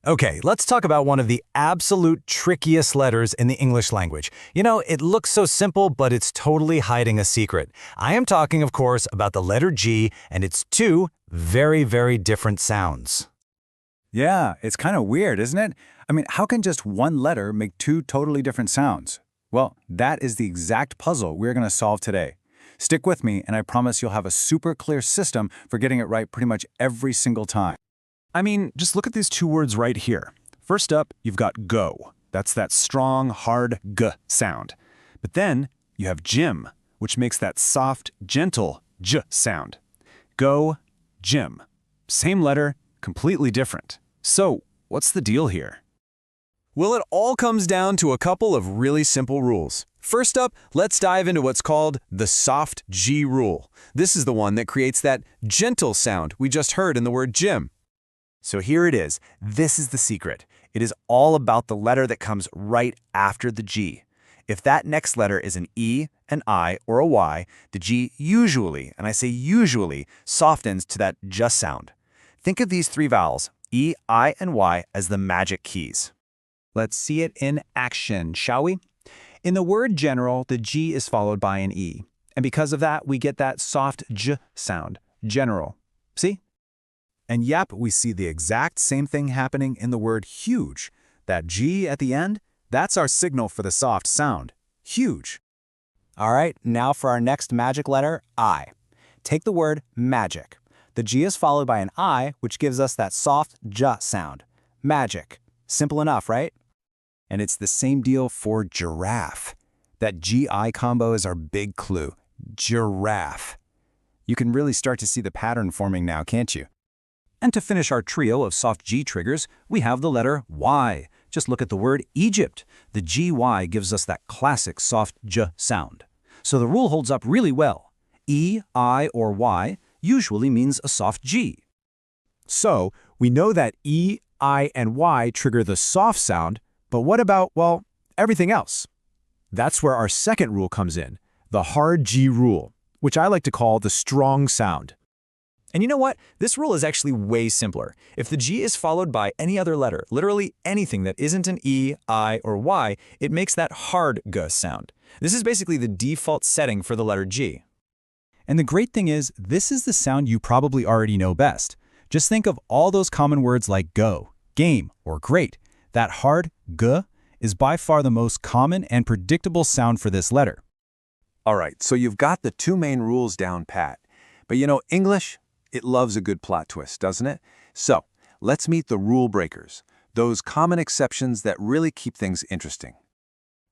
Okay, let's talk about one of the absolute trickiest letters in the English language. You know, it looks so simple, but it's totally hiding a secret. I am talking, of course, about the letter G and its two very, very different sounds. Yeah, it's kind of weird, isn't it? I mean, how can just one letter make two totally different sounds? Well, that is the exact puzzle we're going to solve today. Stick with me, and I promise you'll have a super clear system for getting it right pretty much every single time. I mean, just look at these two words right here. First up, you've got go. That's that strong, hard G sound. But then you have gym, which makes that soft, gentle J sound. Go, gym. Same letter, completely different. So, what's the deal here? Well, it all comes down to a couple of really simple rules. First up, let's dive into what's called the soft G rule. This is the one that creates that gentle sound we just heard in the word gym. So here it is. This is the secret. It is all about the letter that comes right after the G. If that next letter is an E, an I, or a Y, the G usually, and I say usually, softens to that J sound. Think of these three vowels, E, I, and Y, as the magic keys. Let's see it in action, shall we? In the word general, the G is followed by an E. And because of that, we get that soft J sound, general. See? And yep, we see the exact same thing happening in the word huge. That G at the end, that's our signal for the soft sound. Huge. All right, now for our next magic letter, I. Take the word magic. The G is followed by an I, which gives us that soft J sound. Magic. Simple enough, right? And it's the same deal for giraffe. That G-I combo is our big clue. Giraffe. You can really start to see the pattern forming now, can't you? And to finish our trio of soft G triggers, we have the letter Y. Just look at the word Egypt. The GY gives us that classic soft J sound. So the rule holds up really well. E, I, or Y usually means a soft G. So, we know that E, I, and Y trigger the soft sound, but what about, well, everything else? That's where our second rule comes in, the hard G rule, which I like to call the strong sound. And you know what? This rule is actually way simpler. If the G is followed by any other letter, literally anything that isn't an E, I, or Y, it makes that hard G sound. This is basically the default setting for the letter G. And the great thing is, this is the sound you probably already know best. Just think of all those common words like go, game, or great. That hard G is by far the most common and predictable sound for this letter. All right, so you've got the two main rules down pat. But you know, English, it loves a good plot twist, doesn't it? So, let's meet the rule breakers, those common exceptions that really keep things interesting.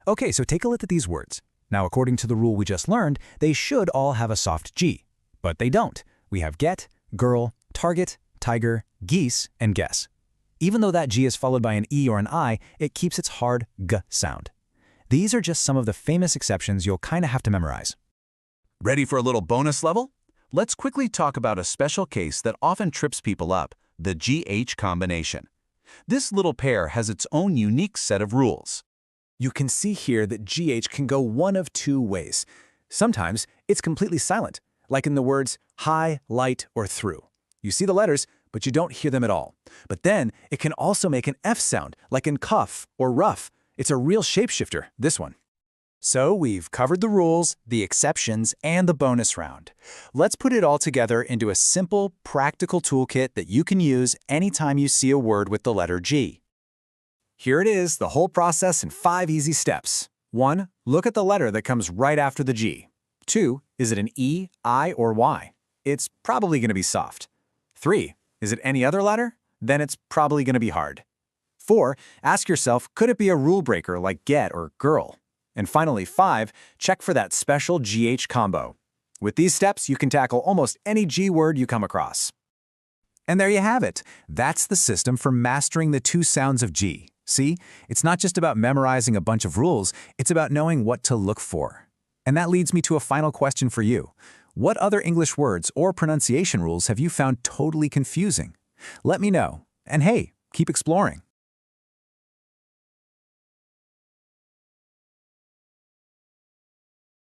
Okay, so take a look at these words. Now, according to the rule we just learned, they should all have a soft G. But they don't. We have get, girl, target, tiger, geese, and guess. Even though that G is followed by an E or an I, it keeps its hard G sound. These are just some of the famous exceptions you'll kind of have to memorize. Ready for a little bonus level? Let's quickly talk about a special case that often trips people up, the GH combination. This little pair has its own unique set of rules. You can see here that GH can go one of two ways. Sometimes it's completely silent, like in the words high, light, or through. You see the letters, but you don't hear them at all. But then it can also make an F sound, like in cuff or rough. It's a real shapeshifter, this one. So we've covered the rules, the exceptions, and the bonus round. Let's put it all together into a simple, practical toolkit that you can use anytime you see a word with the letter G. Here it is, the whole process in 5 easy steps. 1. Look at the letter that comes right after the G. 2. Is it an E, I, or Y? It's probably going to be soft. 3. Is it any other letter? Then it's probably going to be hard. 4. Ask yourself, could it be a rule breaker like get or girl? And finally, 5, check for that special GH combo. With these steps, you can tackle almost any G word you come across. And there you have it. That's the system for mastering the two sounds of G. See, it's not just about memorizing a bunch of rules, it's about knowing what to look for. And that leads me to a final question for you. What other English words or pronunciation rules have you found totally confusing? Let me know. And hey, keep exploring.